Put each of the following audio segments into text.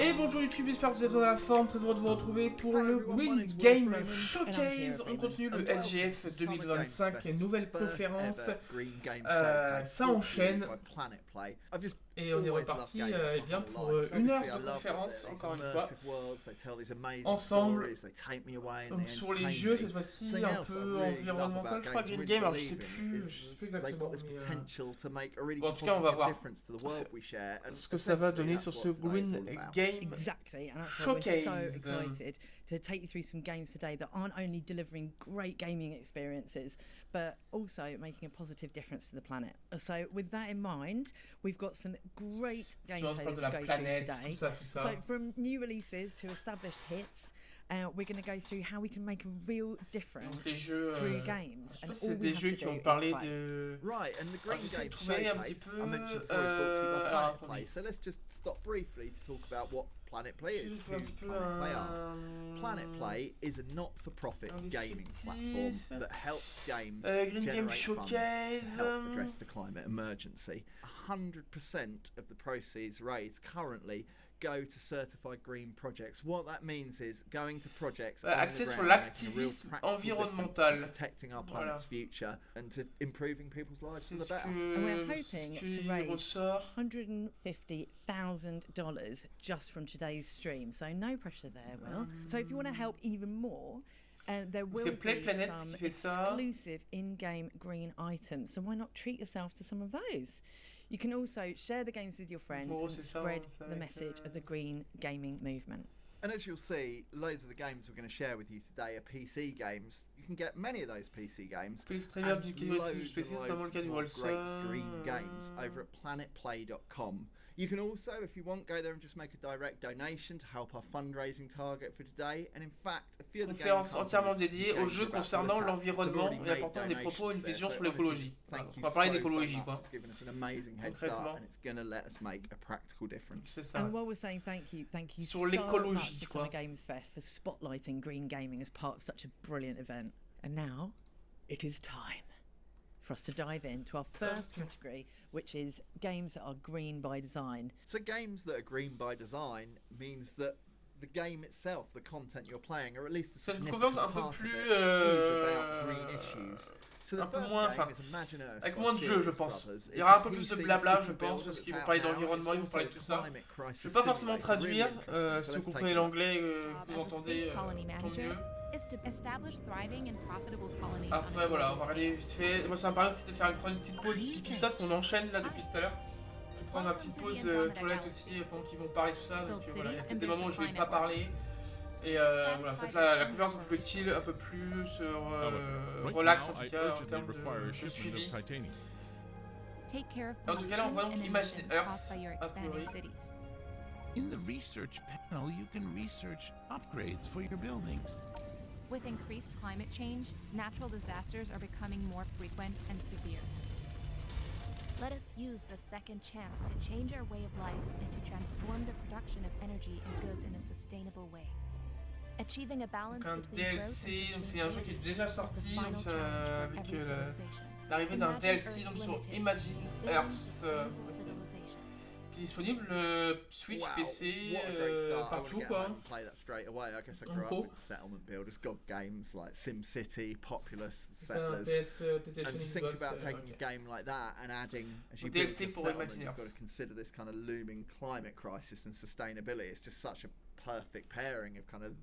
Et bonjour YouTube, j'espère que vous êtes dans la forme, très heureux de vous retrouver pour le Green Game Showcase. On continue le SGF 2025, nouvelle conférence, ça enchaîne. Et on est reparti eh bien, pour une heure de conférence, encore une fois, ensemble. Donc sur les jeux, cette fois-ci, un peu environnemental, je crois, Green Game, alors je sais plus exactement. Mais, bon, en tout cas, on va voir ce que ça va donner sur ce Green Game Exactly, and that's why Showcase. we're so excited to take you through some games today that aren't only delivering great gaming experiences, but also making a positive difference to the planet. So with that in mind, we've got some great gameplay to go through today. So from new releases to established hits, we're going to go through how we can make a real difference through games. And all we have to do is play. Right, and the Green Game Showcase I mentioned before is brought to you by Planet Play. So let's just stop briefly to talk about what Planet Play is, who Planet Play are. Planet Play is a not-for-profit gaming platform that helps games generate funds to help address the climate emergency. 100% of the proceeds raised currently go to certified green projects. What that means is going to projects axés sur l'activisme environnemental, protecting our planet's future and to improving people's lives for the better. And we're hoping to raise $150,000 just from today's stream. So no pressure there, Will. So if you want to help even more, there will be some exclusive in-game green items. So why not treat yourself to some of those? You can also share the games with your friends and spread the message of the green gaming movement. And as you'll see, loads of the games we're going to share with you today are PC games. You can get many of those PC games and loads more great green games over at planetplay.com. You can also, if you want, go there and just make a direct donation to help our fundraising target for today. And in fact, a few of the conférence entièrement dédiée aux jeux concernant l'environnement et apportant des propos et une vision sur l'écologie. On va parler d'écologie, quoi. Concrètement. And it's going to let us make a practical difference. C'est ça. And while we're saying thank you sur so l'écologie, much to Summer Games Fest for spotlighting green gaming as part of such a brilliant event. And now, it is time for us to dive into our first category, which is games that are green by design. So games that are green by design means that the game itself, the content you're playing, or at least a significant part of it, is about green issues. So the first game is Imagine Earth avec moins de jeux, je pense. Il y aura un peu plus de blabla, je pense, parce qu'ils vont parler d'environnement, ils vont parler de tout ça. Je vais pas forcément traduire, si vous comprenez l'anglais, vous entendez, tant mieux. Après voilà, on va regarder vite fait. Moi ça me paraît aussi de faire une petite pause pipi ça, parce qu'on enchaîne là depuis tout à l'heure. Je vais prendre ma petite pause toilette aussi pendant qu'ils vont parler tout ça. Donc voilà, il y a peut-être des moments où je vais pas parler. Et voilà, ça va être la conférence un peu plus chill, un peu plus relax en tout cas en termes de suivi. En tout cas là on voit donc Imagine Earth a priori. In the research panel, you can research upgrades for your buildings. With increased climate change, natural disasters are becoming more frequent and severe. Let us use the second chance to change our way of life and to transform the production of energy and goods in a sustainable way. Achieving a balance donc un between DLC, donc c'est un jeu qui est déjà sorti, donc avec l'arrivée d'un DLC donc sur Imagine Earth. Qui est disponible Switch, PC, partout quoi. Play that straight away. I guess I grew up with settlement builders, god games like SimCity, Populous, Settlers. And to think about taking a game like that and adding, as you build your settlement, you've got to consider this kind of looming climate crisis and sustainability. It's just such a perfect pairing of kind of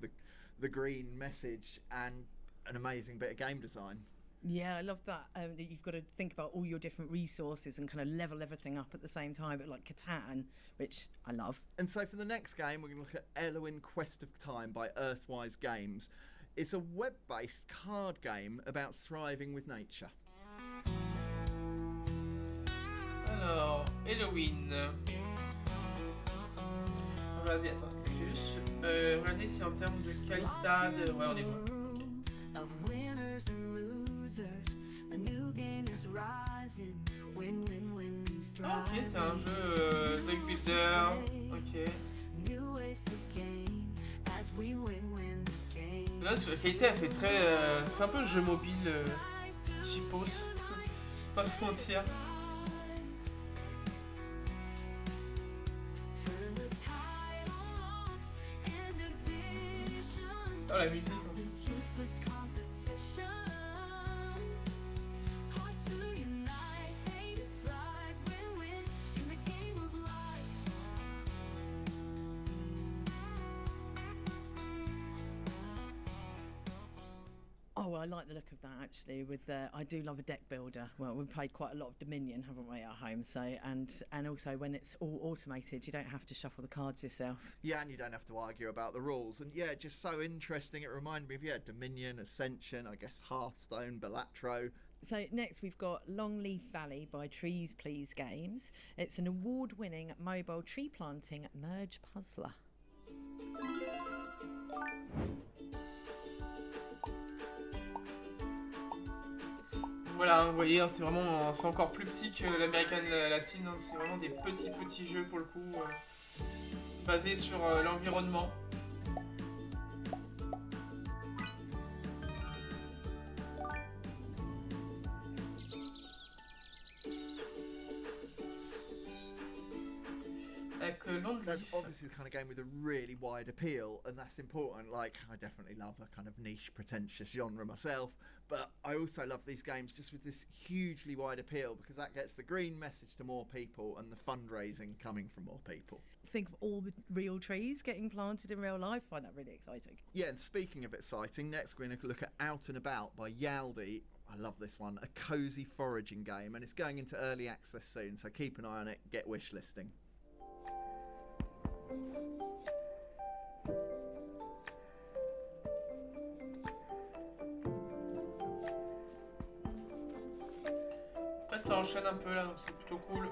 the green message and an amazing bit of game design. Yeah, I love that, that you've got to think about all your different resources and kind of level everything up at the same time, but like Catan, which I love. And so for the next game, we're going to look at Elwyn Quest of Time by Earthwise Games. It's a web-based card game about thriving with nature. Alors, Halloween. Regardez, attends, juste. Regardez si en termes de qualité, ouais, on est bon. Ok, c'est un jeu deck builder. Ok. Là, la qualité elle fait très. C'est un peu jeu mobile cheapos. Pas se mentir. Ah, la musique. Oh, well, I like the look of that actually. I do love a deck builder. Well, we've played quite a lot of Dominion, haven't we, at home? So and also when it's all automated, you don't have to shuffle the cards yourself. Yeah, and you don't have to argue about the rules. And yeah, just so interesting. It reminded me of Dominion, Ascension, I guess Hearthstone, Balatro. So next we've got Longleaf Valley by Trees Please Games. It's an award-winning mobile tree planting merge puzzler. Voilà, vous voyez, hein, c'est encore plus petit que l'American Latine, hein, c'est vraiment des petits jeux pour le coup, basés sur l'environnement. That's obviously the kind of game with a really wide appeal, and that's important. Like, I definitely love a kind of niche, pretentious genre myself, but I also love these games just with this hugely wide appeal, because that gets the green message to more people and the fundraising coming from more people. Think of all the real trees getting planted in real life. I find that really exciting. Yeah, and speaking of exciting, next we're going to look at Out and About by Yaldi. I love this one, a cosy foraging game, and it's going into early access soon, so keep an eye on it, get wish listing. Après ça enchaîne un peu là, donc c'est plutôt cool.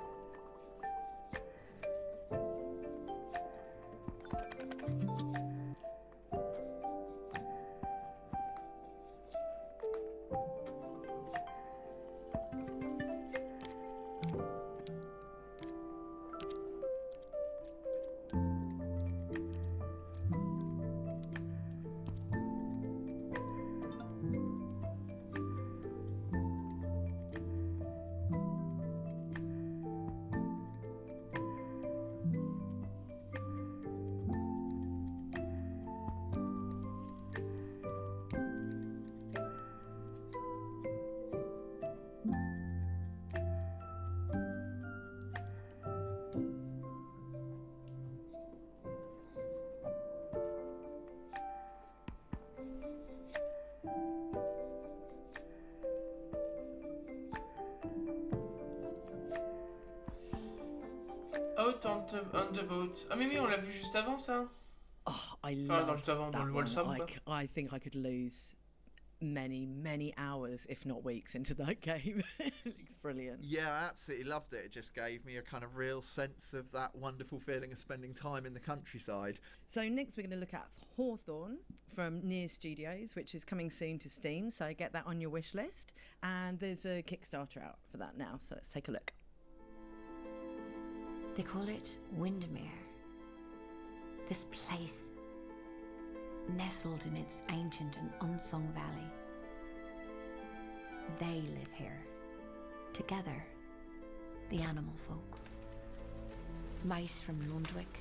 Out on the boat. Ah mais oui, on l'a vu juste avant ça. Oh, I love non, juste avant, dans le one. Wall I think I could lose many hours, if not weeks, into that game. It's brilliant. Yeah, I absolutely loved it. It just gave me a kind of real sense of that wonderful feeling of spending time in the countryside. So next we're going to look at Hawthorne from Near Studios, which is coming soon to Steam, so get that on your wish list. And there's a Kickstarter out for that now, so let's take a look. They call it Windermere. This place, nestled in its ancient and unsung valley. They live here, together, the animal folk. Mice from Lundwick,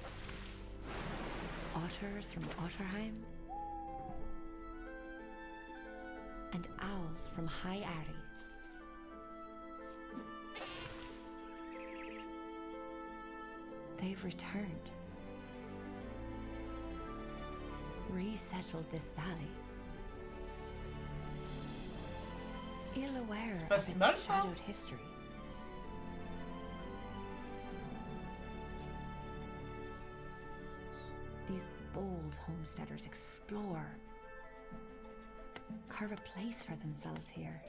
otters from Otterheim, and owls from High Arry. They've returned, resettled this valley, ill aware of its shadowed history. These bold homesteaders explore, carve a place for themselves here,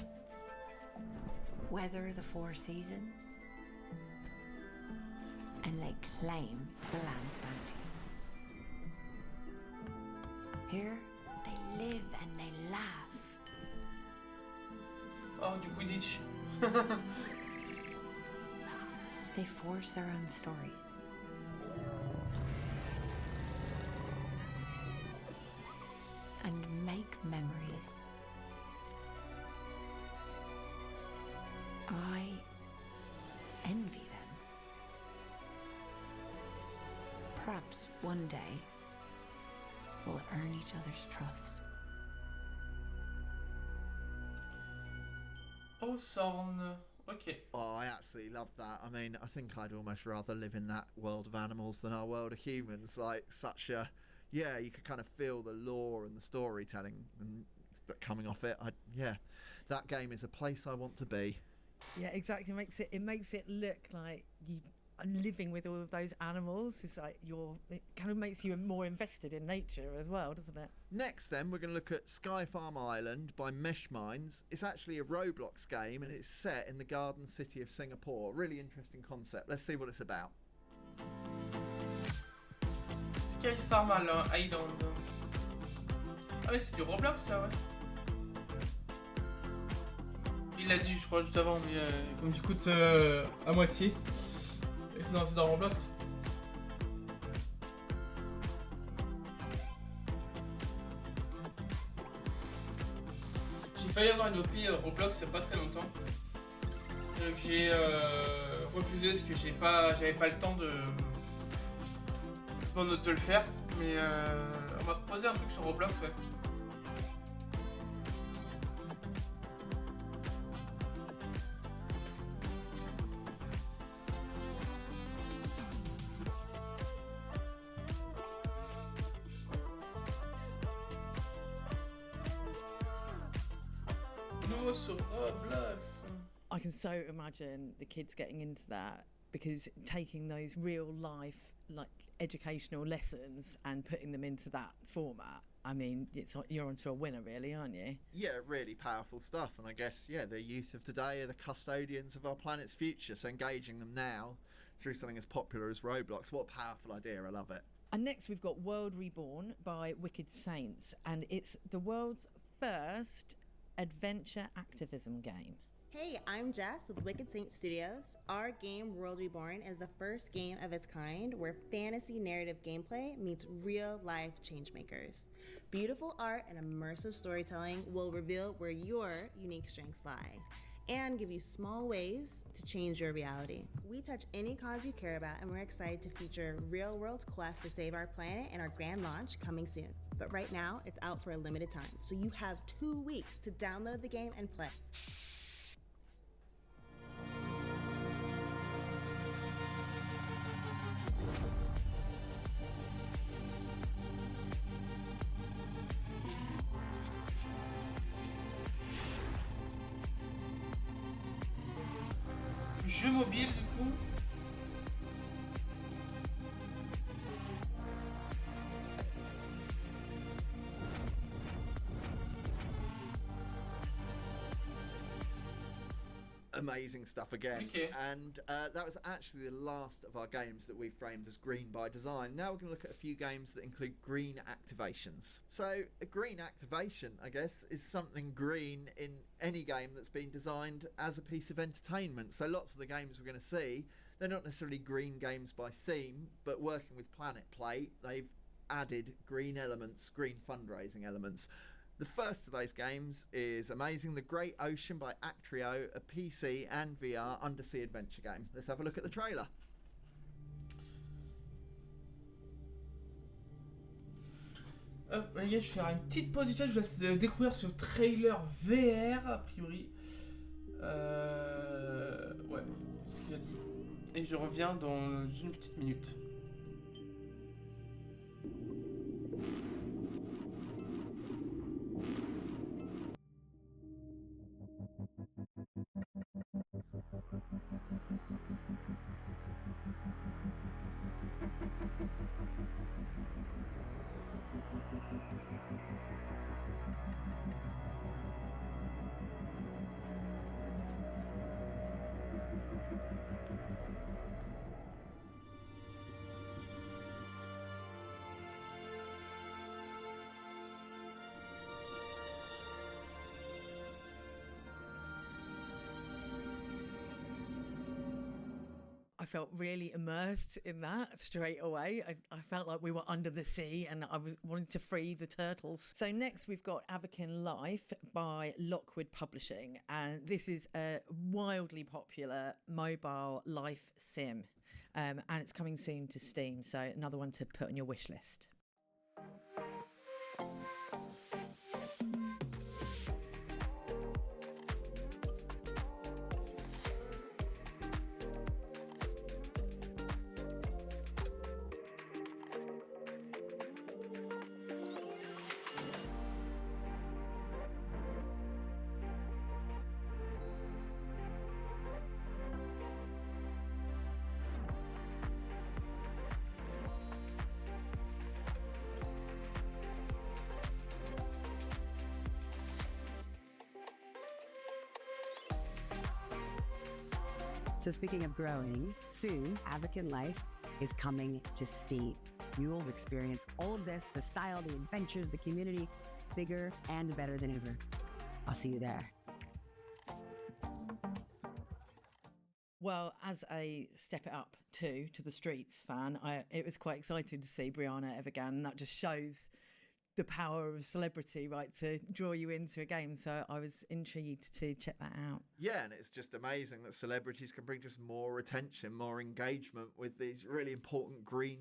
weather the 4 seasons, and lay claim to the land's bounty. Here, they live and they laugh. Oh, du Quidditch. They forge their own stories. And make memories. I envy them. Perhaps one day we'll earn each other's trust. Oh, Sorn. Okay. Oh, I absolutely love that. I mean, I think I'd almost rather live in that world of animals than our world of humans. Like, such a... Yeah, you could kind of feel the lore and the storytelling and coming off it. That game is a place I want to be. Yeah, exactly. It makes it look like you are living with all of those animals. It's like it kind of makes you more invested in nature as well, doesn't it? Next, then, we're going to look at Sky Farm Island by Mesh Minds. It's actually a Roblox game, and it's set in the Garden City of Singapore. Really interesting concept. Let's see what it's about. Sky Farm Island. Ah oui, c'est du Roblox, ça, ouais. Il l'a dit, je crois, juste avant, mais comme du coûte à moitié. Et c'est dans Roblox. J'ai failli avoir une OP Roblox il n'y a pas très longtemps. Donc j'ai refusé parce que j'avais pas le temps de le faire. Mais on m'a proposé un truc sur Roblox, ouais. No, sur Roblox. I can so imagine the kids getting into that, because taking those real life, like, educational lessons and putting them into that format, I mean, you're onto a winner, really, aren't you? Yeah, really powerful stuff. And I guess, the youth of today are the custodians of our planet's future. So engaging them now through something as popular as Roblox, what a powerful idea. I love it. And next we've got World Reborn by Wicked Saints, and it's the world's first adventure activism game. Hey, I'm Jess with Wicked Saint Studios. Our game, World Reborn, is the first game of its kind where fantasy narrative gameplay meets real-life changemakers. Beautiful art and immersive storytelling will reveal where your unique strengths lie and give you small ways to change your reality. We touch any cause you care about, and we're excited to feature real-world quests to save our planet in our grand launch coming soon. But right now, it's out for a limited time, so you have 2 weeks to download the game and play. Jeu mobile, du coup. Amazing stuff again. Okay. And that was actually the last of our games that we framed as green by design. Now we're going to look at a few games that include green activations. So a green activation, I guess, is something green in any game that's been designed as a piece of entertainment. So lots of the games we're going to see, they're not necessarily green games by theme, but working with Planet Play, they've added green elements, green fundraising elements. The first of those games is Amazing the Great Ocean by Actrio, a PC and VR undersea adventure game. Let's have a look at the trailer. Les gars, je vais faire une petite pause du chat, je vous laisse découvrir ce trailer VR, a priori. Ouais, c'est ce qu'il a dit. Et je reviens dans une petite minute. I felt really immersed in that straight away. I felt like we were under the sea and I was wanting to free the turtles. So next we've got Avakin Life by Lockwood Publishing, and this is a wildly popular mobile life sim, and it's coming soon to Steam, so another one to put on your wish list. So speaking of growing, soon Advocate Life is coming to Steam. You will experience all of this, the style, the adventures, the community, bigger and better than ever. I'll see you there. Well, as a Step It Up 2 to the Streets fan, it was quite exciting to see Brianna Evergan. That just shows the power of celebrity, right, to draw you into a game. So I was intrigued to check that out. Yeah, and it's just amazing that celebrities can bring just more attention, more engagement with these really important green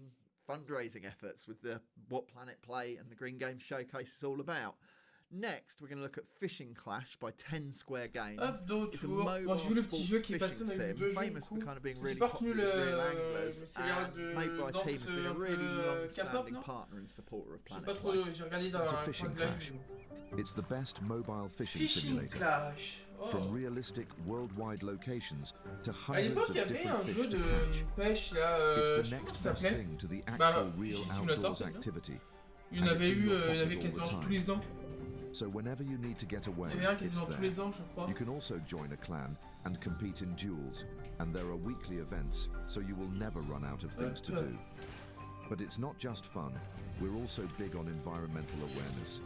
fundraising efforts with the What Planet Play and the Green Games Showcase is all about. Next, we're going to look at Fishing Clash by 10 Square Games. It's a mobile sports fishing sim, famous for kind of being really popular with real anglers, and made by a team who's been a really long-standing partner and supporter of Planet Play. To Fishing Clash. It's the best mobile fishing simulator. From realistic worldwide locations to hundreds of different fish to catch. It's the next best thing to the actual real outdoors activity. Il y en avait eu, il y en avait quasiment tous les ans. So whenever you need to get away, Il y en avait un it's quasiment tous les ans, je crois. there. You can also join a clan and compete in duels, and there are weekly events, so you will never run out of things to do. But it's not just fun, we're also big on environmental awareness.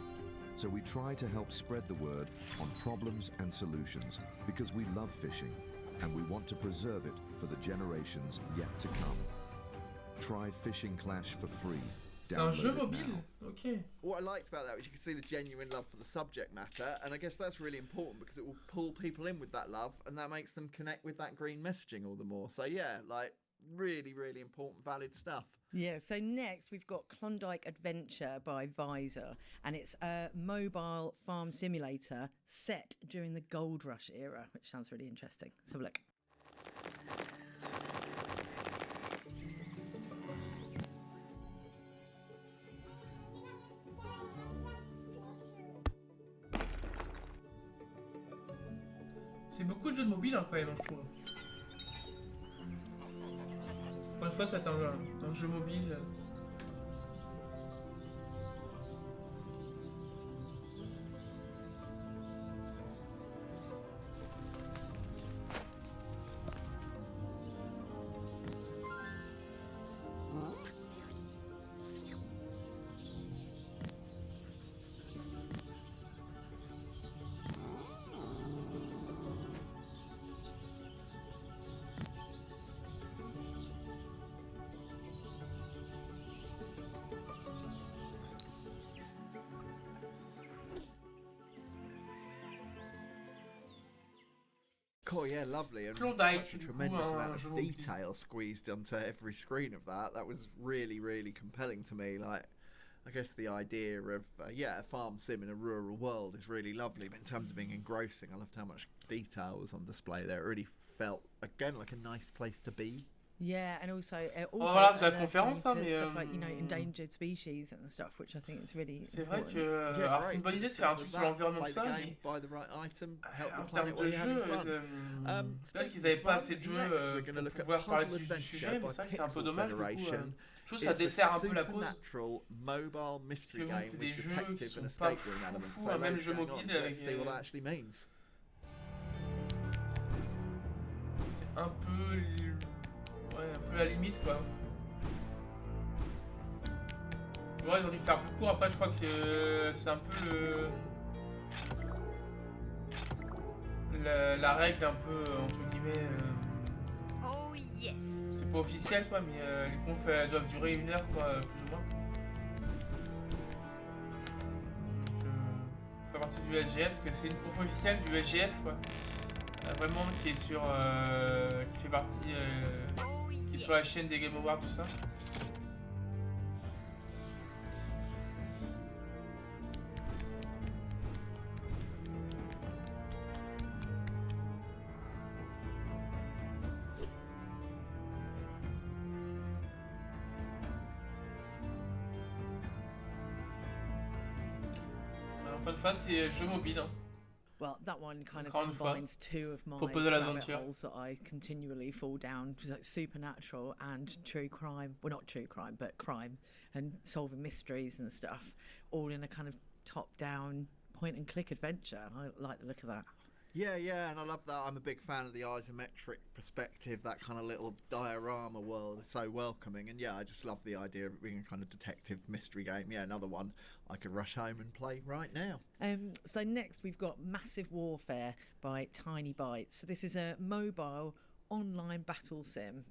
So we try to help spread the word on problems and solutions, because we love fishing, and we want to preserve it for the generations yet to come. Try Fishing Clash for free. C'est un jeu mobile, ok. What I liked about that was you could see the genuine love for the subject matter, and I guess that's really important because it will pull people in with that love, and that makes them connect with that green messaging all the more. So yeah, like really, really important, valid stuff. Yeah, so next we've got Klondike Adventure by Visor, and it's a mobile farm simulator set during the Gold Rush era, which sounds really interesting. Let's have a look. C'est beaucoup de jeux de mobile hein, quand même, je trouve. Pour une fois, c'est un jeu mobile. Oh yeah, lovely, and Klondike, such a tremendous amount of detail squeezed onto every screen of that. That was really, really compelling to me. Like, I guess the idea of a farm sim in a rural world is really lovely, but in terms of being engrossing, I loved how much detail was on display there. It really felt again like a nice place to be. Yeah, and also voilà, c'est la conférence, hein, mais stuff like, you know, endangered species and stuff, which I think is really c'est vrai que alors c'est une bonne idée de faire un truc sur l'environnement comme ça, mais buy the right item, help en the termes planet de while you're jeu, having fun. c'est vrai qu'ils n'avaient pas assez de jeux pour pouvoir parler du sujet, mais c'est vrai que c'est un peu dommage du coup. Je trouve que ça dessert un peu la cause. Mobile mystery game c'est des with jeux qui detective sont and pas escape room elements. fous, même jeu mobile avec. See what that actually means. C'est un peu la limite quoi. Ouais, ils ont dû faire plus court. Après, je crois que c'est un peu la règle un peu entre guillemets. Oh yes. C'est pas officiel quoi, mais les confs doivent durer 1 heure quoi, plus ou moins. Donc, faut faire partie du SGF parce que c'est une conf officielle du SGF quoi. Vraiment qui est sur, qui fait partie, qui est sur la chaîne des Game Awards tout ça. Encore une fois, c'est jeu mobile. Hein. Well, that one kind of combines two of my rabbit holes that I continually fall down, like supernatural and true crime. Well, not true crime, but crime and solving mysteries and stuff, all in a kind of top-down point-and-click adventure. I like the look of that. Yeah, and I love that. I'm a big fan of the isometric perspective. That kind of little diorama world is so welcoming. And yeah, I just love the idea of it being a kind of detective mystery game. Yeah, another one I could rush home and play right now. So next we've got Massive Warfare by Tiny Bytes. So this is a mobile online battle sim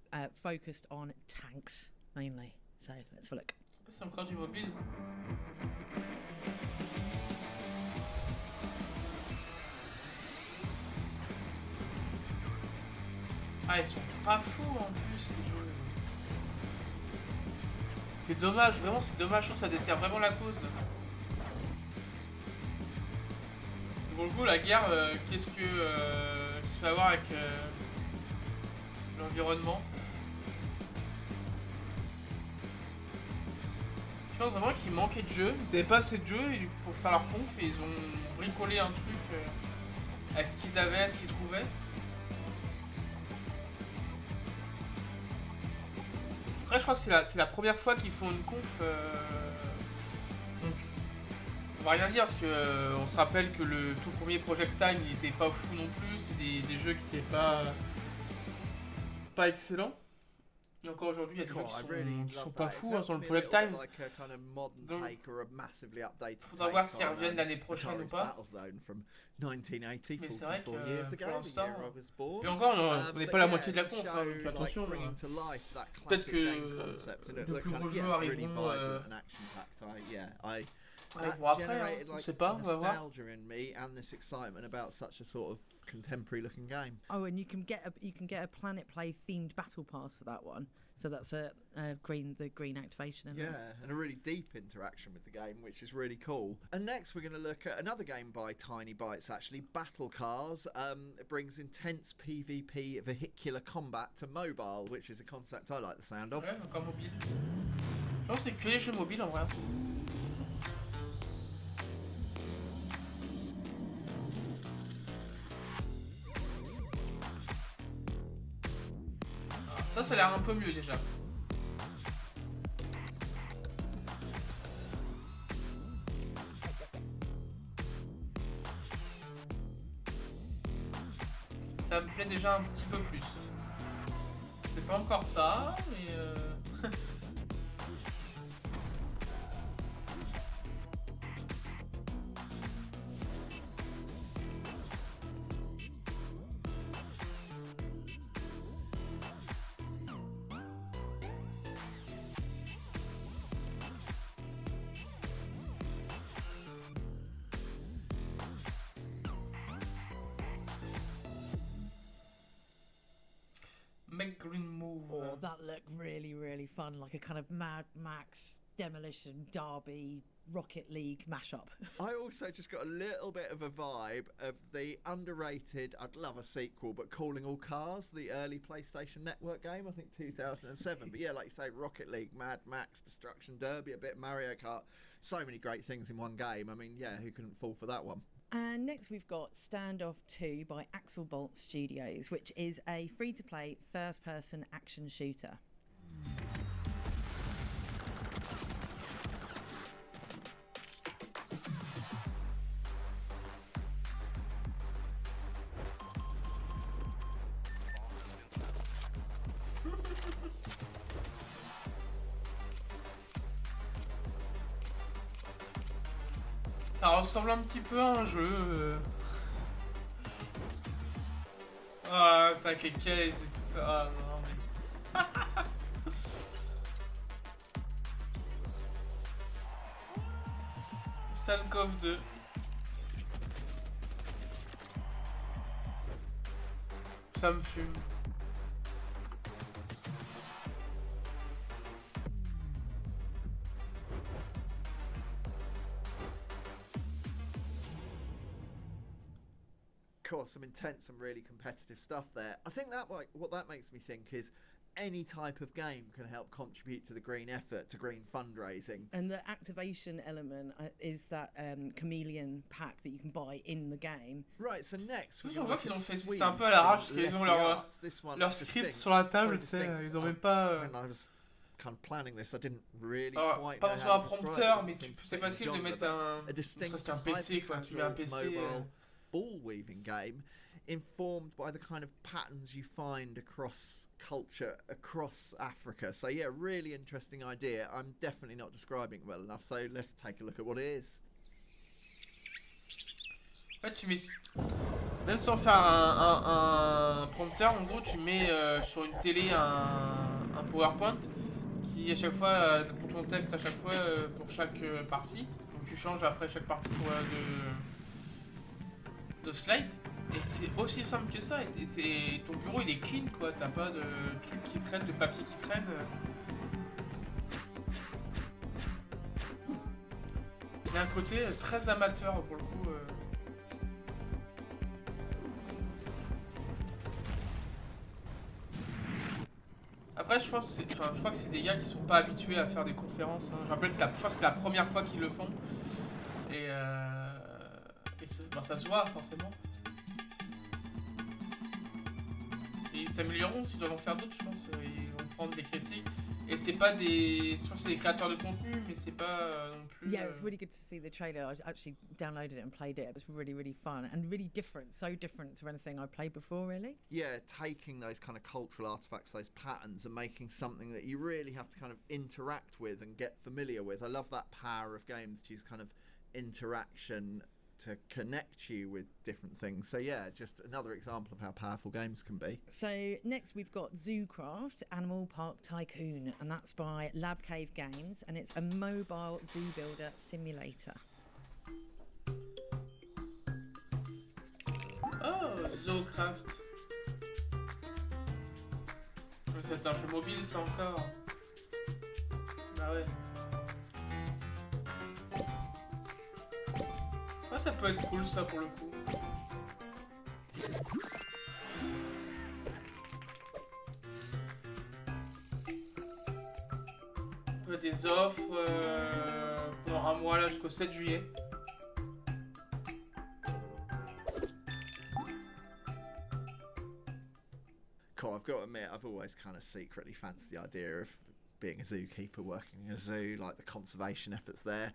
focused on tanks mainly. So let's have a look. C'est encore du mobile. Ah, ils sont pas fous en plus, les jeux. C'est dommage, vraiment, c'est dommage, je trouve que ça dessert vraiment la cause. Pour le coup, la guerre, qu'est-ce que ça va avoir avec l'environnement? Je pense vraiment qu'il manquait de jeux, ils n'avaient pas assez de jeux et pour faire leur conf, et ils ont bricolé un truc avec ce qu'ils avaient, ce qu'ils trouvaient. Après, je crois que c'est la première fois qu'ils font une conf. Donc, on va rien dire parce que on se rappelle que le tout premier Project Time il était pas fou non plus. C'est des jeux qui étaient pas excellents. Et encore aujourd'hui, il y a des jeux qui sont pas fous sur le Project Time. Donc, faudra voir s'ils reviennent l'année prochaine ou pas. Mais c'est vrai que pour l'instant. Et encore, on n'est pas à la moitié de la conf, hein, donc attention. Peut-être que de plus gros jeux arriveront. Arriveront après, hein, on sait pas, on va voir. Oh, and you can get a Planet Play themed battle pass for that one. So that's the green activation. Yeah, and a really deep interaction with the game, which is really cool. And next we're going to look at another game by Tiny Bytes, actually, Battle Cars. It brings intense PvP vehicular combat to mobile, which is a concept I like the sound of. Ouais, encore mobile. Je pense que c'est que les jeux mobiles en vrai. Ça a l'air un peu mieux déjà. Ça me plaît déjà un petit peu plus. C'est pas encore ça, mais Green Move. Oh, that looked really, really fun, like a kind of Mad Max, Demolition Derby, Rocket League mashup. I also just got a little bit of a vibe of the underrated, I'd love a sequel, but Calling All Cars, the early PlayStation Network game, I think 2007. But yeah, like you say, Rocket League, Mad Max, Destruction Derby, a bit Mario Kart, so many great things in one game. I mean, yeah, who couldn't fall for that one? And next we've got Standoff 2 by Axel Bolt Studios, which is a free-to-play first-person action shooter. ça ressemble un petit peu à un jeu. Ah, t'as les cases et tout ça. Ah, non, mais... Stankov 2. Ça me fume. Course, some intense and really competitive stuff there. I think that what that makes me think is any type of game can help contribute to the green effort, to green fundraising. And the activation element is that chameleon pack that you can buy in the game. Right, so next we're going to c'est un peu à l'arrache, ils ont leur script sur la table, tu sais, ils ont même pas... When I was kind of planning this, I didn't really quite pas know how un to describe prompteur, it. mais c'est facile de mettre un PC, quoi. Tu mets un PC... ball weaving game informed by the kind of patterns you find across culture, across Africa. So yeah, really interesting idea. I'm definitely not describing it well enough, so let's take a look at what it is. Ouais, tu mets... Même sans faire un prompteur, en gros, tu mets sur une télé un PowerPoint qui, à chaque fois, pour ton texte, à chaque fois, pour chaque partie. Donc tu changes après chaque partie de slide. Et c'est aussi simple que ça. Et ton bureau, il est clean, quoi. T'as pas de trucs qui traînent, de papier qui traîne. Il y a un côté très amateur, pour le coup. Après, je crois que c'est des gars qui sont pas habitués à faire des conférences. Hein. Je rappelle, je crois que c'est la première fois qu'ils le font. Et ça se voit, forcément. Et ils s'amélioreront s'ils doivent en faire d'autres, je pense. Ils vont prendre des critiques. Et c'est pas des... Je pense que c'est des créateurs de contenu, mais c'est pas non plus... Yeah, it's really good to see the trailer. I actually downloaded it and played it. It was really, really fun and really different. So different to anything I played before, really. Yeah, taking those kind of cultural artifacts, those patterns, and making something that you really have to kind of interact with and get familiar with. I love that power of games to use kind of interaction to connect you with different things. So yeah, just another example of how powerful games can be. So next we've got Zoocraft Animal Park Tycoon, and that's by Lab Cave Games, and it's a mobile zoo builder simulator. Oh, Zoocraft. C'est un jeu mobile, ça encore. Bah ouais. Ah, ça peut être cool, ça, pour le coup. On a des offres pendant un mois, là, jusqu'au 7 juillet. Cool, I've got to admit, I've always kind of secretly fancied the idea of being a zookeeper, working in a zoo, like the conservation efforts there.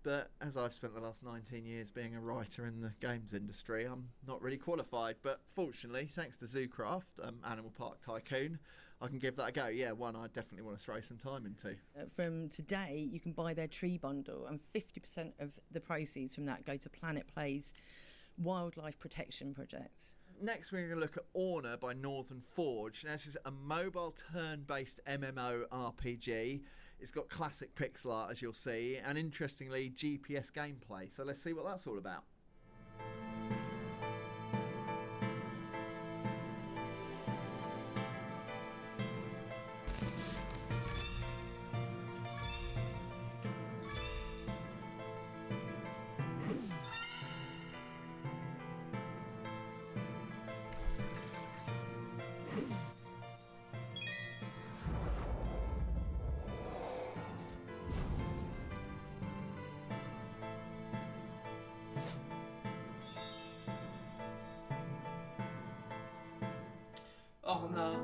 But as I've spent the last 19 years being a writer in the games industry, I'm not really qualified. But fortunately, thanks to Zoocraft, Animal Park Tycoon, I can give that a go. Yeah, one I definitely want to throw some time into. From today, you can buy their tree bundle, and 50% of the proceeds from that go to Planet Play's wildlife protection projects. Next, we're going to look at Orna by Northern Forge. Now, this is a mobile turn-based MMO RPG. It's got classic pixel art, as you'll see, and interestingly, GPS gameplay. So let's see what that's all about. Orna.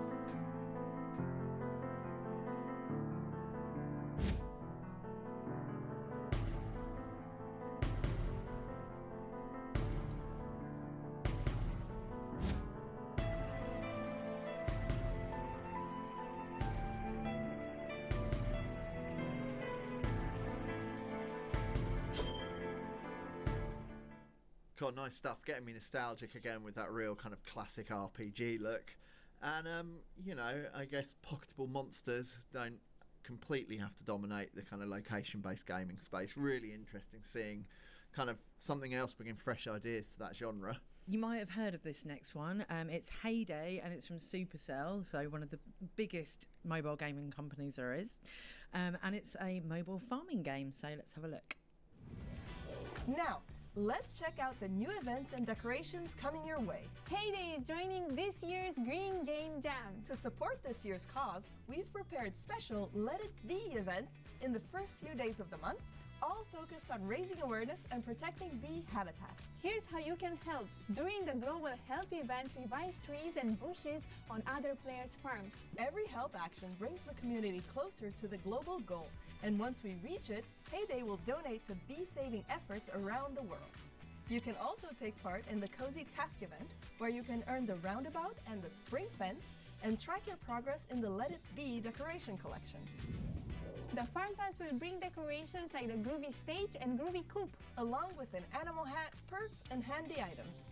Cool, nice stuff. Getting me nostalgic again with that real kind of classic RPG look. And, you know, I guess pocketable monsters don't completely have to dominate the kind of location-based gaming space. Really interesting seeing kind of something else bringing fresh ideas to that genre. You might have heard of this next one. It's Heyday, and it's from Supercell, so one of the biggest mobile gaming companies there is. And it's a mobile farming game, so let's have a look. Now, let's check out the new events and decorations coming your way. Heyday is joining this year's Green Game Jam. To support this year's cause, we've prepared special Let It Be events in the first few days of the month, all focused on raising awareness and protecting bee habitats. Here's how you can help. During the Global Health event, revive trees and bushes on other players' farms. Every help action brings the community closer to the global goal, and once we reach it, Heyday will donate to bee-saving efforts around the world. You can also take part in the Cozy Task event, where you can earn the roundabout and the spring fence, and track your progress in the Let It Be decoration collection. The Farm Pass will bring decorations like the Groovy Stage and Groovy Coop, along with an animal hat, perks, and handy items.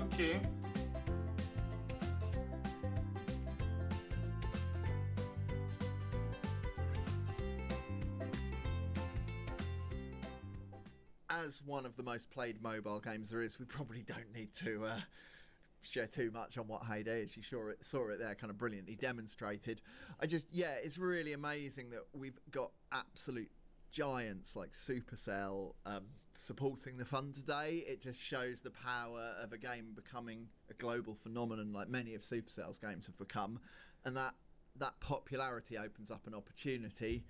Ok. As one of the most played mobile games there is, we probably don't need to share too much on what Heyday is. You saw it there, kind of brilliantly demonstrated. It's really amazing that we've got absolute giants like Supercell supporting the fun today. It just shows the power of a game becoming a global phenomenon like many of Supercell's games have become, and that popularity opens up an opportunity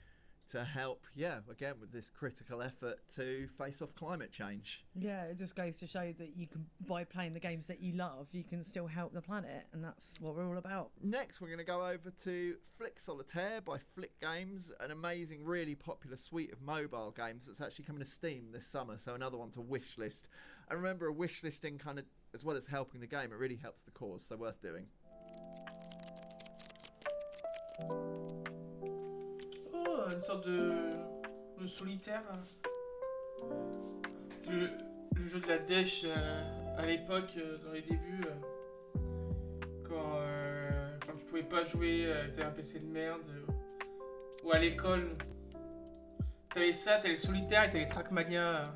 to help, again, with this critical effort to face off climate change. Yeah, it just goes to show that you can, by playing the games that you love, you can still help the planet, and that's what we're all about. Next, we're going to go over to Flick Solitaire by Flick Games, an amazing, really popular suite of mobile games that's actually coming to Steam this summer, so another one to wishlist. And remember, a wishlisting kind of, as well as helping the game, it really helps the cause, so worth doing. Une sorte de solitaire. C'est le jeu de la dèche à l'époque, dans les débuts, quand tu pouvais pas jouer, t'avais un PC de merde, ou à l'école. T'avais ça, t'avais le solitaire et t'avais Trackmania.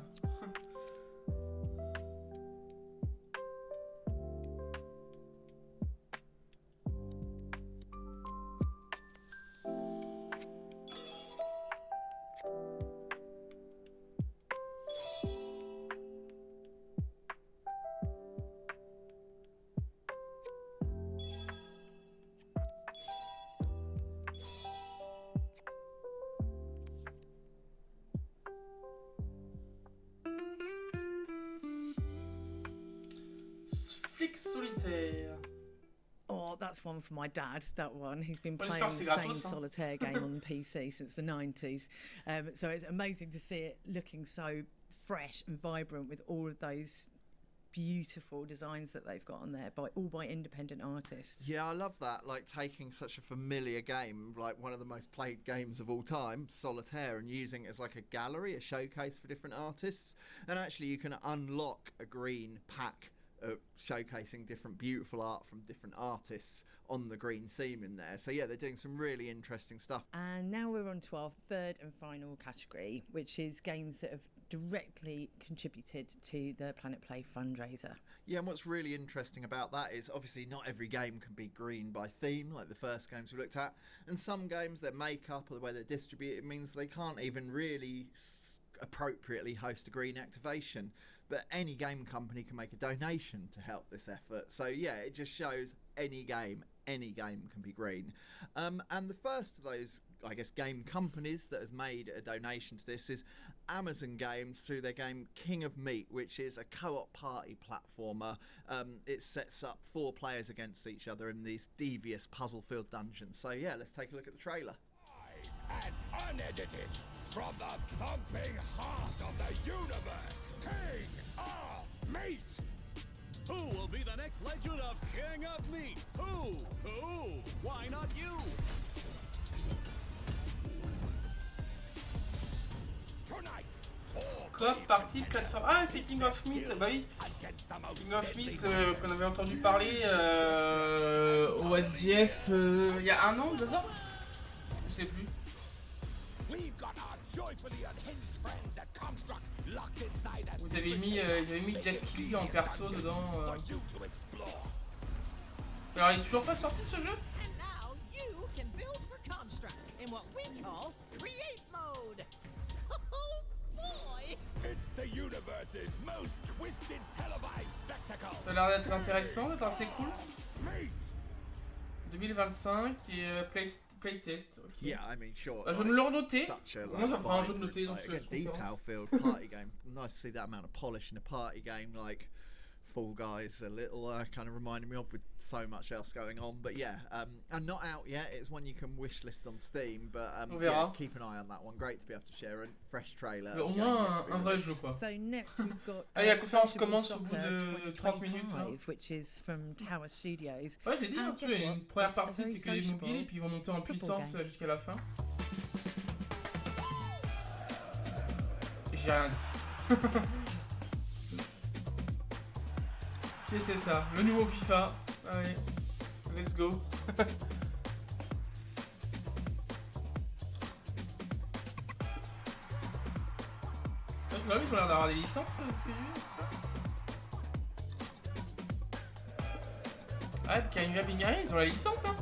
Solitaire. Oh, that's one for my dad, that one. He's been playing the same solitaire game on PC since the 90s. So it's amazing to see it looking so fresh and vibrant with all of those beautiful designs that they've got on there, all by independent artists. Yeah, I love that, like taking such a familiar game, like one of the most played games of all time, Solitaire, and using it as like a gallery, a showcase for different artists. And actually you can unlock a green pack showcasing different beautiful art from different artists on the green theme in there. So yeah, they're doing some really interesting stuff. And now we're on to our third and final category, which is games that have directly contributed to the Planet Play fundraiser. Yeah, and what's really interesting about that is obviously not every game can be green by theme like the first games we looked at, and some games, their makeup or the way they're distributed means they can't even really appropriately host a green activation. But any game company can make a donation to help this effort. So yeah, it just shows any game can be green. And the first of those, I guess, game companies that has made a donation to this is Amazon Games through their game King of Meat, which is a co-op party platformer. It sets up 4 players against each other in these devious puzzle-filled dungeons. So yeah, let's take a look at the trailer. And unedited from the thumping heart of the universe, King of Meat! Who will be the next legend of King of Meat? Who? Why not you? Coop, partie, plateforme. Ah, c'est King of Meat. Bah oui. King of Meat qu'on avait entendu parler au SGF il y a 1 an, 2 ans. Je sais plus. Vous avez mis, ils avaient mis Jeff Keighley en perso dedans. Alors il est toujours pas sorti ce jeu? Ça a l'air d'être intéressant, d'être assez cool. 2025 et playtest. Okay. Yeah, I mean, sure. Je vais me le renoter. Moi, ça fera un jeu de noter dans ce detail-filled party game. Nice to see that amount of polish in a party game. Like, Fall Guys a little, kind of reminding me of, with so much else going on. But yeah, and not out yet. It's one you can wishlist on Steam, but yeah, keep an eye on that one. Great to be able to share a fresh trailer. Au moins un vrai jeu, quoi. So next we've got la conférence commence au bout de 30 minutes. Là. Which is from Tower Studios. Ouais, j'ai dit, hein, il y a une première partie, c'était que les mobiles, et puis ils vont monter en puissance jusqu'à la fin. J'ai rien dit. Et c'est ça, le nouveau FIFA. Allez, let's go. Là, ils ont l'air d'avoir des licences, ce que j'ai vu, c'est ça. Ah, puis ils ont la licence, hein.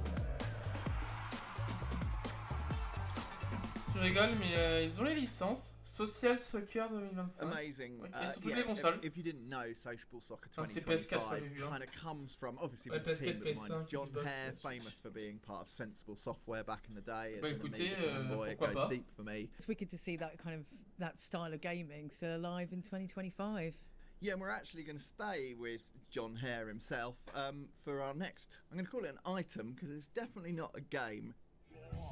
Je rigole, mais ils ont les licences. Social Soccer 2025. Amazing. Okay, sur toutes les consoles. If you didn't know, Sociable Soccer c'est PS4 que j'ai vu. Kind of comes from, obviously, with the team of mine, John Hare, famous for being part of Sensible Software back in the day. Bah écoutez, it goes deep for me. It's wicked to see that style of gaming still alive in 2025. Yeah, and we're actually going to stay with John Hare himself for our next, I'm going to call it an item, because it's definitely not a game.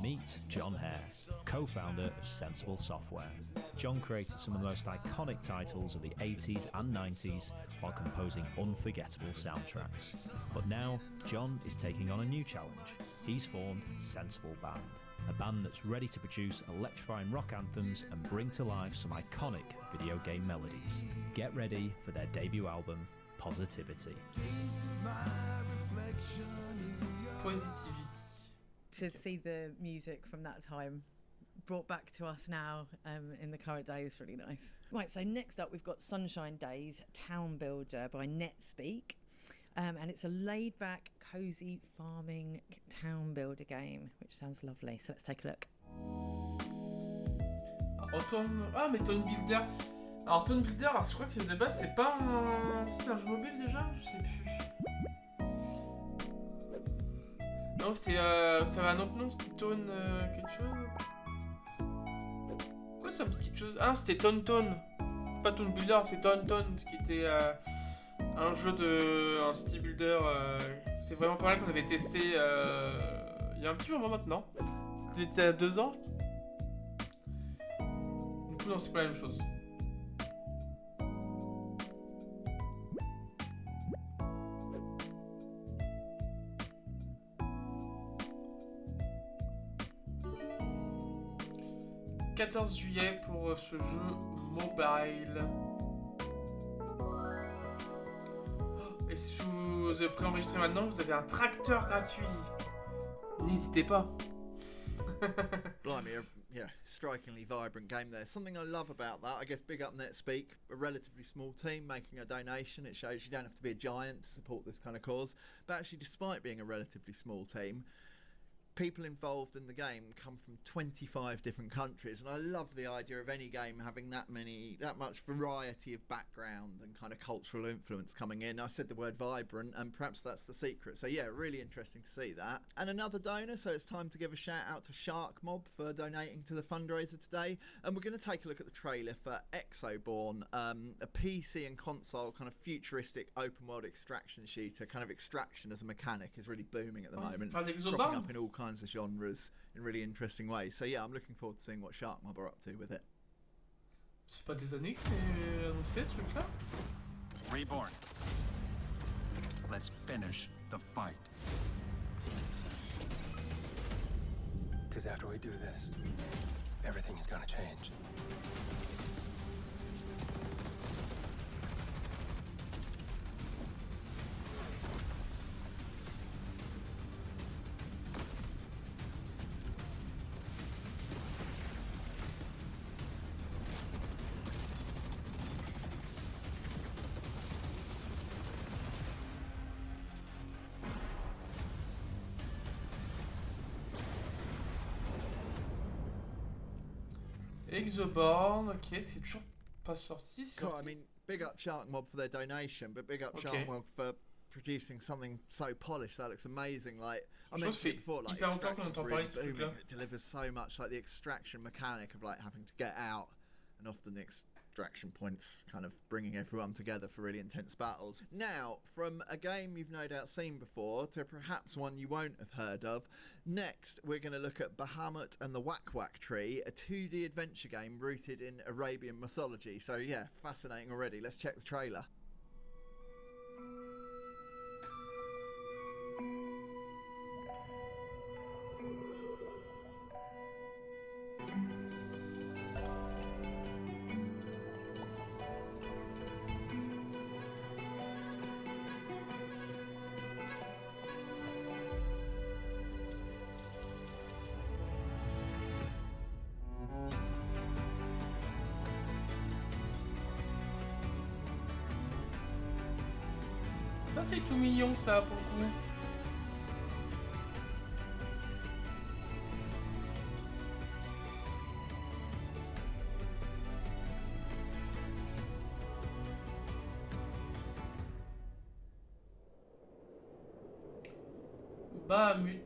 Meet John Hare, co-founder of Sensible Software. John created some of the most iconic titles of the 80s and 90s while composing unforgettable soundtracks. But now, John is taking on a new challenge. He's formed Sensible Band, a band that's ready to produce electrifying rock anthems and bring to life some iconic video game melodies. Get ready for their debut album, Positivity. Positivity. To see the music from that time brought back to us now in the current day is really nice. Right, so next up we've got Sunshine Days Town Builder by NetSpeak, and it's a laid-back, cosy farming town builder game, which sounds lovely. So let's take a look. Ah, mais Town Builder. Alors Town Builder, je crois que de base c'est pas un... C'est un jeu mobile déjà, je sais plus. Non, c'était ça avait un autre nom, c'était Tone quelque chose. Pourquoi ça me dit quelque chose? Ah, c'était Tone. Pas Town Builder, c'est Tone, ce qui était un jeu un city builder. C'était vraiment pas mal qu'on avait testé il y a un petit moment maintenant. C'était à 2 ans. Du coup, non, c'est pas la même chose. Le 14 juillet pour ce jeu mobile. Et si vous avez préenregistré maintenant, vous avez un tracteur gratuit. N'hésitez pas. Blimey, yeah, strikingly vibrant game there. Something I love about that, I guess, big up NetSpeak, a relatively small team making a donation. It shows you don't have to be a giant to support this kind of cause. But actually, despite being a relatively small team, people involved in the game come from 25 different countries, and I love the idea of any game having that much variety of background and kind of cultural influence coming in. I said the word vibrant, and perhaps that's the secret. So yeah, really interesting to see that. And another donor, so it's time to give a shout out to Shark Mob for donating to the fundraiser today. And we're going to take a look at the trailer for Exoborn, a PC and console kind of futuristic open world extraction shooter. Kind of extraction as a mechanic is really booming at the moment, cropping up in all kinds of genres in really interesting ways. So yeah, I'm looking forward to seeing what Shark Mob are up to with it. C'est pas des années que c'est annoncé ce truc-là? Reborn. Let's finish the fight. Because after we do this, everything is gonna change. Exoborn, ok, c'est toujours pas sorti. Cool, I mean, big up Shark Mob for their donation, but big up Shark Mob for producing something so polished. That looks amazing. Like I mentioned it before, like it delivers so much. Like the extraction mechanic of like having to get out, and often the extraction points, kind of bringing everyone together for really intense battles. Now, from a game you've no doubt seen before to perhaps one you won't have heard of, next we're going to look at Bahamut and the Whack Whack Tree, a 2D adventure game rooted in Arabian mythology. So yeah, fascinating already. Let's check the trailer. Ça c'est tout mignon ça pour le coup. Bahamut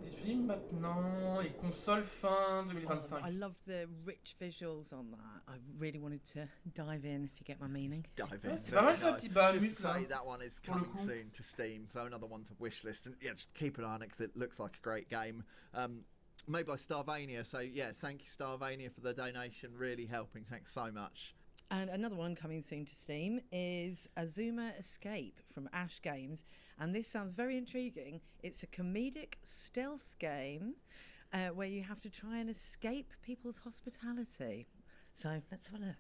disponible maintenant et console fin 2025. I love the rich visuals on that. I really wanted to dive in, if you get my meaning. Dive in. C'est pas mal ça, petit Bahamut. Just to say, that one is coming soon to Steam, so another one to wishlist. And yeah, just keep an eye on it because it looks like a great game. Made by Starvania, so yeah, thank you Starvania for the donation, really helping. Thanks so much. And another one coming soon to Steam is Azuma Escape from Ash Games. And this sounds very intriguing. It's a comedic stealth game where you have to try and escape people's hospitality. So let's have a look.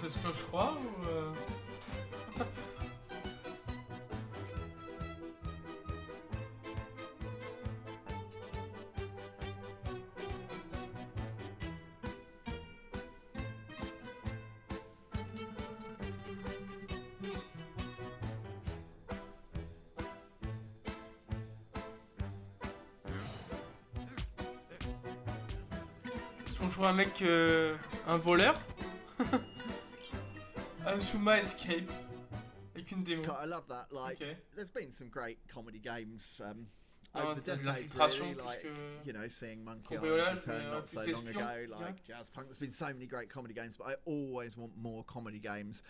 C'est ce que je crois ou Est-ce qu'on joue un mec, un voleur? Azuma Escape. Avec une démo. I love that. Like, there's been some great comedy games Oh, over the c'est de decades, l'infiltration really, plus like, que you know, seeing Monkey cambriolage, Island return not so plus long espion, ago, like Jazz Punk. There's been so many great comedy games, but I always want more comedy games.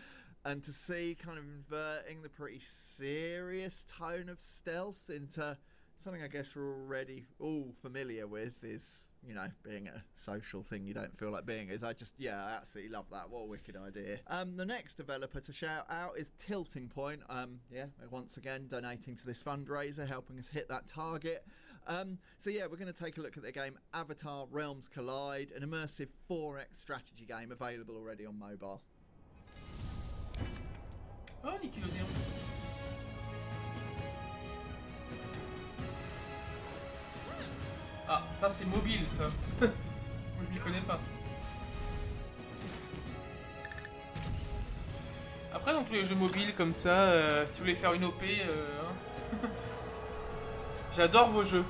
And to see kind of inverting the pretty serious tone of stealth into something I guess we're already all familiar with is, you know, being a social thing you don't feel like being is. I absolutely love that. What a wicked idea. The next developer to shout out is Tilting Point. Once again donating to this fundraiser, helping us hit that target. So yeah, we're going to take a look at their game Avatar Realms Collide, an immersive 4X strategy game available already on mobile. Oh, Nickelodeon. Ah, ça c'est mobile ça. Moi je m'y connais pas. Après dans tous les jeux mobiles comme ça, si vous voulez faire une OP, hein. J'adore vos jeux.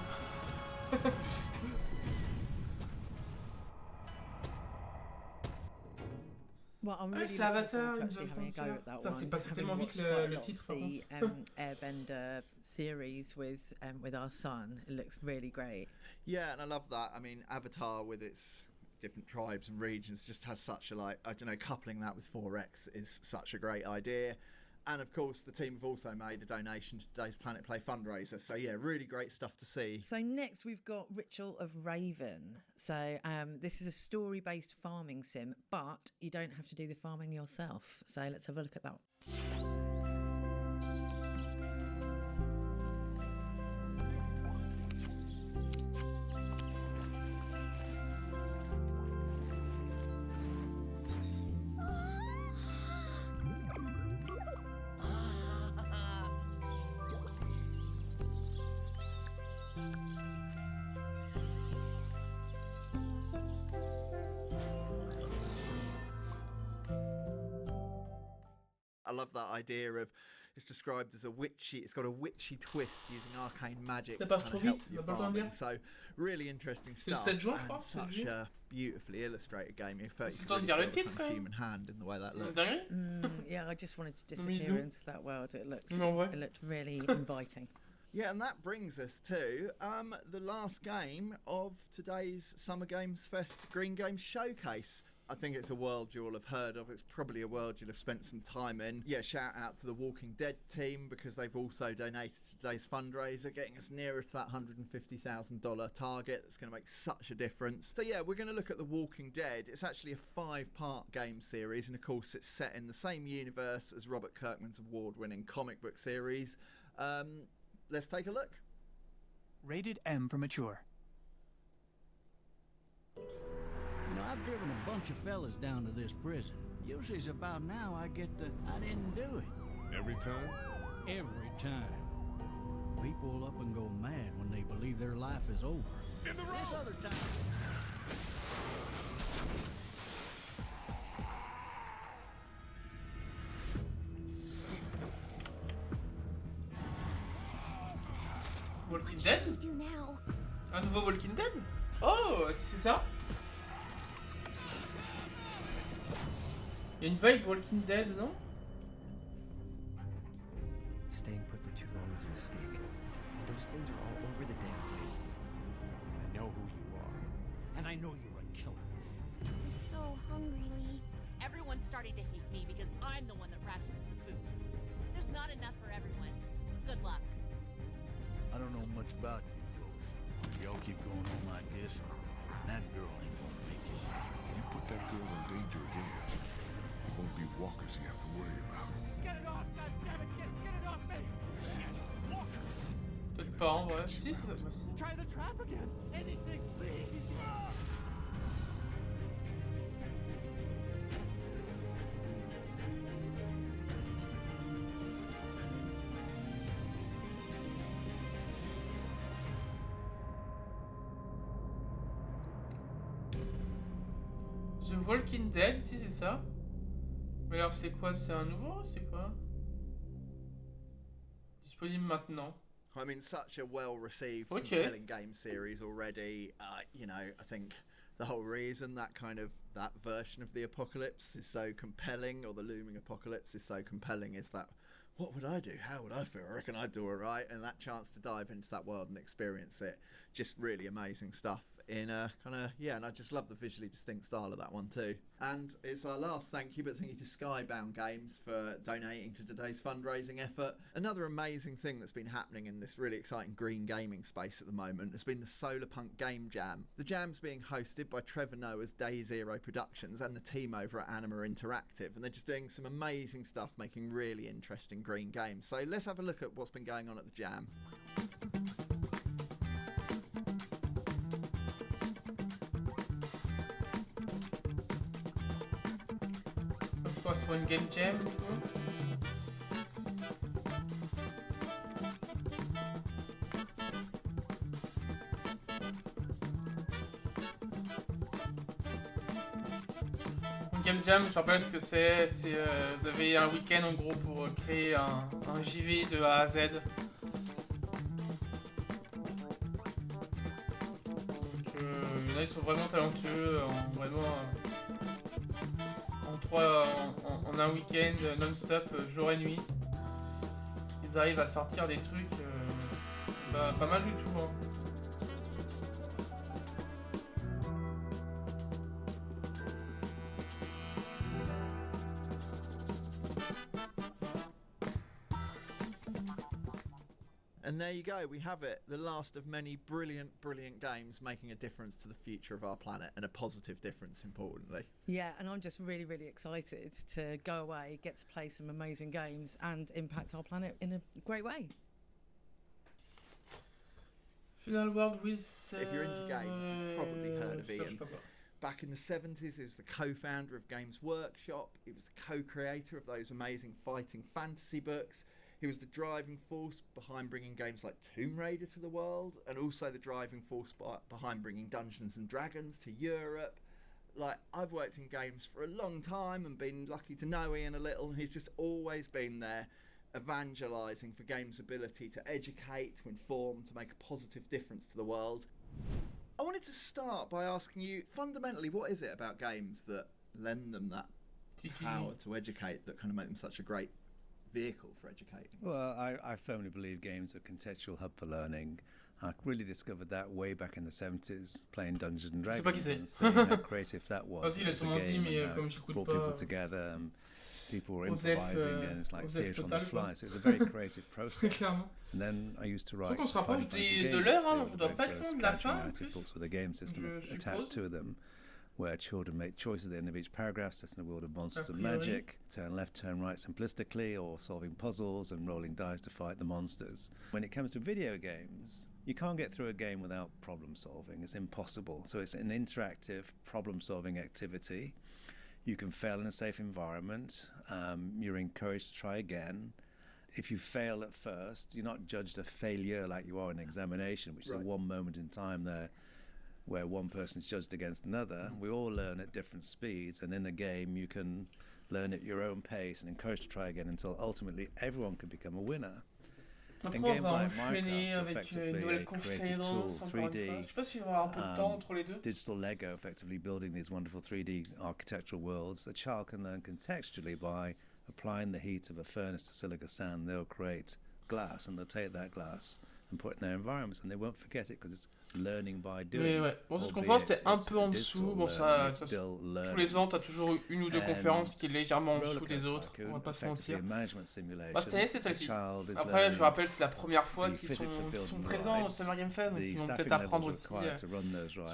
Well, I'm really c'est Avatar, actually having a go at that one. C'est passé tellement vite le titre par contre. Airbender series with our son. It looks really great. Yeah, and I love that. I mean, Avatar with its different tribes and regions just has such a, like, I don't know, coupling that with 4X is such a great idea. And of course, the team have also made a donation to today's Planet Play fundraiser. So yeah, really great stuff to see. So next we've got Ritual of Raven. So this is a story-based farming sim, but you don't have to do the farming yourself. So let's have a look at that. I love that idea of It's described as it's got a witchy twist using arcane magic to kind of help vite, your pas le temps de farming. dire. So really interesting C'est le stuff. 7 juin, je And crois, such a beautifully illustrated game. In fact, C'est you le temps can de dire really le feel titre, the quand kind of même. human hand in the way that C'est looks. dingue. Yeah, I just wanted to Mais disappear d'où? into that world. It Ouais. looked really inviting. Yeah, and that brings us to the last game of today's Summer Games Fest Green Games Showcase. I think it's a world you'll have heard of. It's probably a world you'll have spent some time in. Yeah, shout out to the Walking Dead team because they've also donated to today's fundraiser, getting us nearer to that $150,000 target. That's going to make such a difference. So yeah, we're going to look at the Walking Dead. It's actually a 5-part game series, and of course it's set in the same universe as Robert Kirkman's award-winning comic book series. Let's take a look. Rated M for mature. You know, I've driven a bunch of fellas down to this prison. Usually it's about now I didn't do it. Every time? Every time. People up and go mad when they believe their life is over. In the This other time... Walking Dead? Un nouveau Walking Dead? Oh, c'est ça? Il y a une vibe Walking Dead, non? Staying put for too long is a mistake. Those things are all over the damn place. I know who you are. And I know you're a killer. I'm so hungry, Lee. Everyone's starting to hate me because I'm the one that rations the food. There's not enough for everyone. Good luck. I don't know much about you folks. If y'all keep going on like this, that girl ain't gonna make it. You put that girl in danger again. It won't be walkers you have to worry about. Get it off, goddammit! Get it off me! Shit! Walkers! Peut-être pas en vrai. Si, c'est ça. Si. Try the trap again! Anything, please! The Walking Dead, si c'est ça. Mais alors c'est quoi? C'est un nouveau? C'est quoi? Disponible maintenant. I mean, such a well-received, compelling game series already. You know, I think the whole reason that version of the apocalypse is so compelling, or the looming apocalypse is so compelling, is that what would I do? How would I feel? I reckon I'd do all right. And that chance to dive into that world and experience it, just really amazing stuff. In a and I just love the visually distinct style of that one too. And it's our last thank you, but thank you to Skybound Games for donating to today's fundraising effort. Another amazing thing that's been happening in this really exciting green gaming space at the moment has been the Solarpunk Game Jam. The jam's being hosted by Trevor Noah's Day Zero Productions and the team over at Anima Interactive, and they're just doing some amazing stuff, making really interesting green games. So let's have a look at what's been going on at the jam. C'est pour une game jam ou quoi? Une game jam, je rappelle ce que c'est. Vous avez un week-end en gros pour créer un JV de A à Z. Donc, il y en a qui sont vraiment talentueux, en un week-end non-stop, jour et nuit. Ils arrivent à sortir des trucs pas mal du tout. Hein. And there you go, we have it. The last of many brilliant, brilliant games making a difference to the future of our planet, and a positive difference, importantly. Yeah, and I'm just really, really excited to go away, get to play some amazing games and impact our planet in a great way. Final World with... If you're into games, you've probably heard of Ian. Back in the 70s, he was the co-founder of Games Workshop. He was the co-creator of those amazing fighting fantasy books. He was the driving force behind bringing games like Tomb Raider to the world, and also the driving force behind bringing Dungeons and Dragons to Europe. Like, I've worked in games for a long time and been lucky to know Ian a little, and he's just always been there, evangelizing for games' ability to educate, to inform, to make a positive difference to the world. I wanted to start by asking you, fundamentally, what is it about games that lend them that power to educate, that kind of make them such a great vehicle for educating? Well, I firmly believe games are a contextual hub for learning. I really discovered that way back in the 70s, playing Dungeons and Dragons, and seeing how creative that was. Vas-y, laisse-moi dire, mais comme j'écoute brought pas... people together, and people were improvising, and it's like theatre on the fly. So it was a very creative process. And then I used to write Faut qu'on se rapproche de l'heure, hein, on doit pas être loin de la fin, en plus. Books with a game system attached to them, where children make choices at the end of each paragraph, set in a world of monsters and magic, turn left, turn right simplistically, or solving puzzles and rolling dice to fight the monsters. When it comes to video games, you can't get through a game without problem solving. It's impossible. So it's an interactive problem solving activity. You can fail in a safe environment. You're encouraged to try again. If you fail at first, you're not judged a failure like you are in an examination, which is the one moment in time there where one person's judged against another. We all learn at different speeds, and in a game you can learn at your own pace and encouraged to try again until ultimately everyone can become a winner. Après, on va enchaîner avec une nouvelle conférence, encore une fois. Je sais pas s'il va y avoir un peu de temps entre les deux. Digital Lego, effectively building these wonderful 3D architectural worlds. A child can learn contextually by applying the heat of a furnace to silica sand. They'll create glass, and they'll take that glass and put it in their environments, and they won't forget it because it's learning by doing. Mais ouais, bon, cette conférence c'était un peu en dessous. Bon, ça tous les ans, t'as toujours une ou deux conférences qui est légèrement en dessous des autres. On va pas se mentir. Bah, cette année, c'est celle-ci. Après, je rappelle, c'est la première fois qu'ils sont présents au Summer Game Fest, donc ils vont peut-être apprendre aussi sur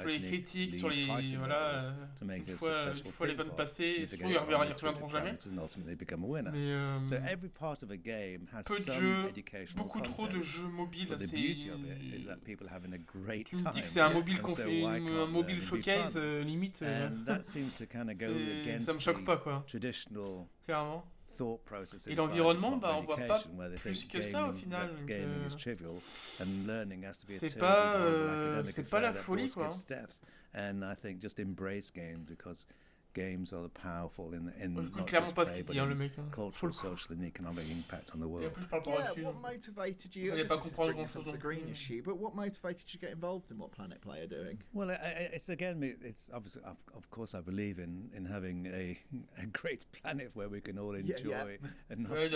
les critiques, sur les voilà. Une fois les vannes passées, souvent ils reviendront jamais. Mais peu de jeux, beaucoup trop de jeux mobiles. Tu me dis que c'est un mobile showcase limite. Ça me choque pas, quoi. Clairement. Et l'environnement, bah, on voit pas plus que ça au final. C'est pas la folie, quoi. And I think just embrace games because games are powerful in not just cultural, social and economic impact on the world. What motivated you? This is bringing us onto the green issue, but what motivated you to get involved in what Planet Play are doing? Well, it's obviously, of course, I believe in having a great planet where we can all enjoy and not kind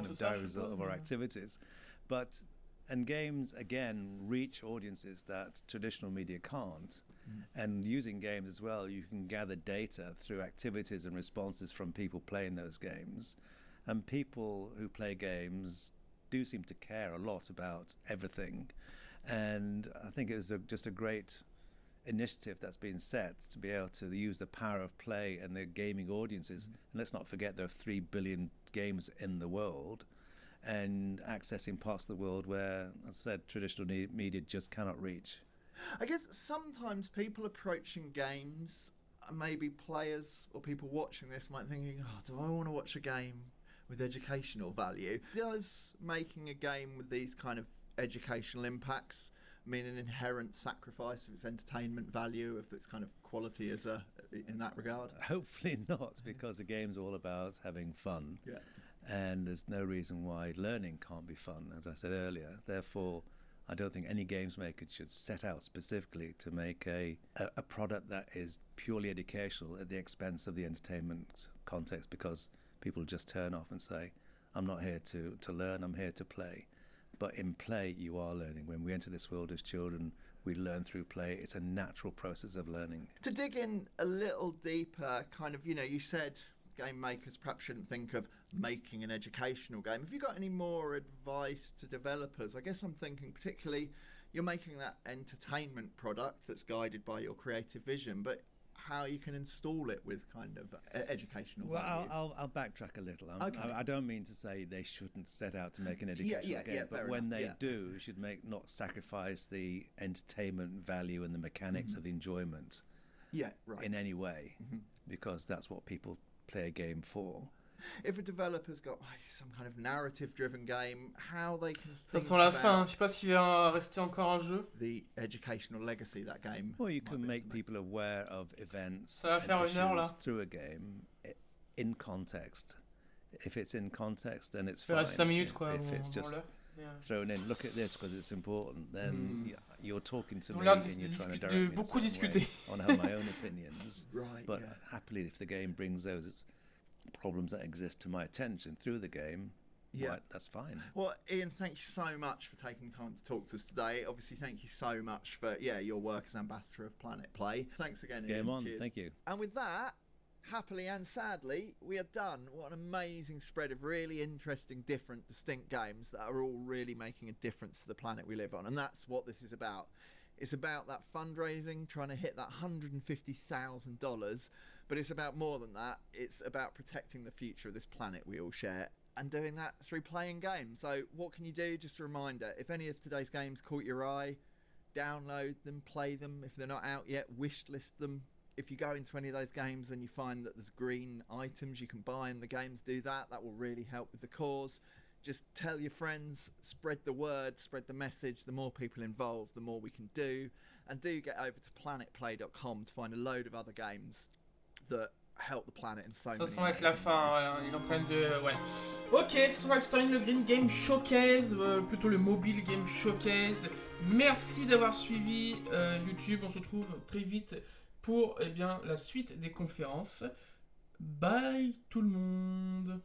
of die result of our activities, and games again reach audiences that traditional media can't. And using games as well, you can gather data through activities and responses from people playing those games. And people who play games do seem to care a lot about everything. And I think it was just a great initiative that's been set to be able to use the power of play and the gaming audiences. And let's not forget there are 3 billion games in the world, and accessing parts of the world where, as I said, traditional media just cannot reach. I guess sometimes people approaching games, maybe players or people watching this might be thinking, do I want to watch a game with educational value? Does making a game with these kind of educational impacts mean an inherent sacrifice of its entertainment value, of its kind of quality as in that regard? Hopefully not, because the game's all about having fun. Yeah. And there's no reason why learning can't be fun, as I said earlier. Therefore, I don't think any games maker should set out specifically to make a product that is purely educational at the expense of the entertainment context, because people just turn off and say, I'm not here to learn, I'm here to play. But in play, you are learning. When we enter this world as children, we learn through play. It's a natural process of learning. To dig in a little deeper, kind of, you said game makers perhaps shouldn't think of making an educational game. Have you got any more advice to developers? I guess I'm thinking particularly you're making that entertainment product that's guided by your creative vision, but how you can install it with kind of educational value. I'll backtrack a little. I don't mean to say they shouldn't set out to make an educational game, but when they do, should not sacrifice the entertainment value and the mechanics of enjoyment in any way, because that's what people play a game for. If a developer's got some kind of narrative-driven game, how they can think sent la fin. Je sais pas s'il va rester encore un jeu. The educational legacy that game. Well, you can make people aware of events Ça va faire une heure, là. through a game in context, if it's in context, then it's fine. 5 minutes, quoi, if it's just thrown in, look at this because it's important, then you're talking to me and you're trying to direct me in some way on have my own opinions. Right. But happily, if the game brings those problems that exist to my attention through the game, right, that's fine. Well, Ian, thank you so much for taking time to talk to us today. Obviously, thank you so much for your work as ambassador of Planet Play. Thanks again, Ian. Game on. Cheers. Thank you. And with that, happily and sadly, we are done. What an amazing spread of really interesting, different, distinct games that are all really making a difference to the planet we live on. And that's what this is about. It's about that fundraising, trying to hit that $150,000. But it's about more than that. It's about protecting the future of this planet we all share, and doing that through playing games. So what can you do? Just a reminder, if any of today's games caught your eye, download them, play them. If they're not out yet, wish list them. If you go into any of those games and you find that there's green items you can buy in the games, do that. That will really help with the cause. Just tell your friends, spread the word, spread the message. The more people involved, the more we can do. And do get over to planetplay.com to find a load of other games that help the planet in so many ways. Ça semble être la fin, voilà. Il est en train de... Ouais. Ok, ce sera le Green Game Showcase, plutôt le Mobile Game Showcase. Merci d'avoir suivi YouTube, on se retrouve très vite pour la suite des conférences. Bye tout le monde.